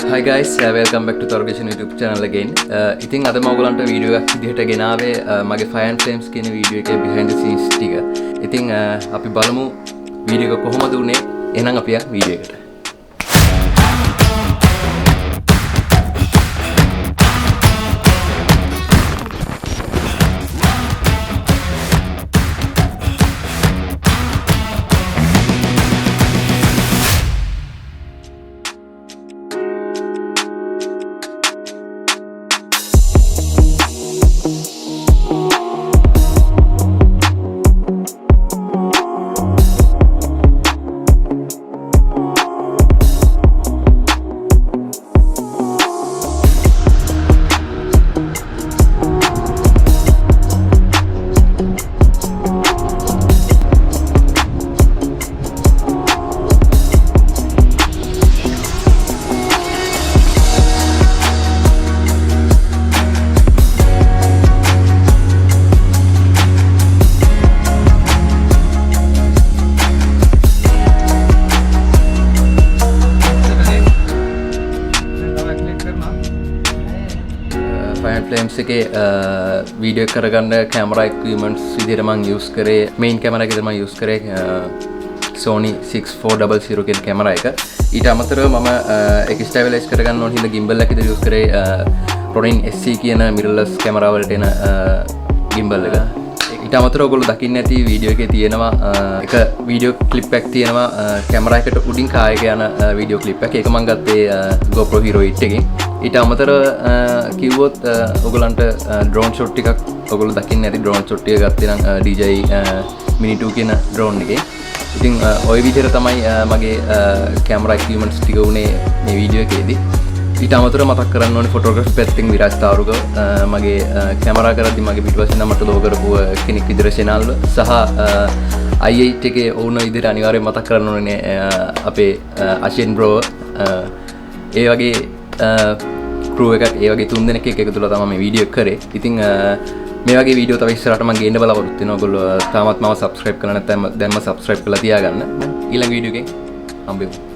Hi guys, welcome back to Tharu YouTube channel again. ඉතින් අද මම ඔයගලන්ට වීඩියෝ එකක් විදිහට ගෙනාවේ මගේ Fire and Flames කියන වීඩියෝ එකේ behind the scenes ටික. ඉතින් අපි බලමු වීඩියෝ එක කොහොමද උනේ. එහෙනම් අපි යමු වීඩියෝ එකට. Fire and Flames එකේ වීඩියෝ එක කරගන්න කැමරා equipments විදිහට මම use කරේ main camera එකේ තමයි use කරේ Sony 6400 කියන කැමරා එක. ඊට අමතරව මම ඒක stabilize කරගන්න ඕන හින්දා gimbal එකක් විදිහට use කරේ ronin SC කියන mirrorless කැමරා වලට එන gimbal එක. ඊට අමතරව ඔයගොල්ලෝ දකින්න ඇති වීඩියෝ එකේ තියෙනවා එක වීඩියෝ ක්ලිප් එකක් තියෙනවා කැමරා එකට උඩින් කායක යන වීඩියෝ ක්ලිප් එක. ඒක මම ගත්තේ GoPro Hero 8 එකෙන්. ඊට අමතරව කිව්වොත් ඔයගලන්ට ඩ්‍රෝන් ෂොට් ටිකක් ඔයගොල්ලෝ දකින්න ඇති ඩ්‍රෝන් ෂොට් ටික ගත්තේ නම් DJI Mini 2 කියන ඩ්‍රෝන් එකේ. ඉතින් ওই විදිහට තමයි මගේ කැමරා equipments ටික උනේ මේ වීඩියෝ එකේදී. ඊට අමතරව මතක් කරන්න ඕනේ ෆොටෝග්‍රැෆි පැත්තෙන් විරාජ් තාරුග මගේ කැමරා කරද්දි මගේ පිටුපසින් නම් මට ලෝ කරපු කෙනෙක් විදිහට channel සහ i8 එකේ ඕන විදිහට අනිවාර්යයෙන් මතක් කරන්න ඕනේ අපේ අශින් බ්‍රෝ ඒ වගේ crew එකක් ඒ වගේ තුන් දෙනෙක් එක්ක එකතු වෙලා තමයි මේ වීඩියෝ එක කරේ. ඉතින් මේ වගේ වීඩියෝ තව ඉස්සරහට මම ගේන්න බලාපොරොත්තු වෙනවා. ඔයගොල්ලෝ තාමත් මම subscribe කරලා නැත්නම් දැන්ම subscribe කරලා තියාගන්න. ඊළඟ වීඩියෝ එකෙන් හම්බෙමු.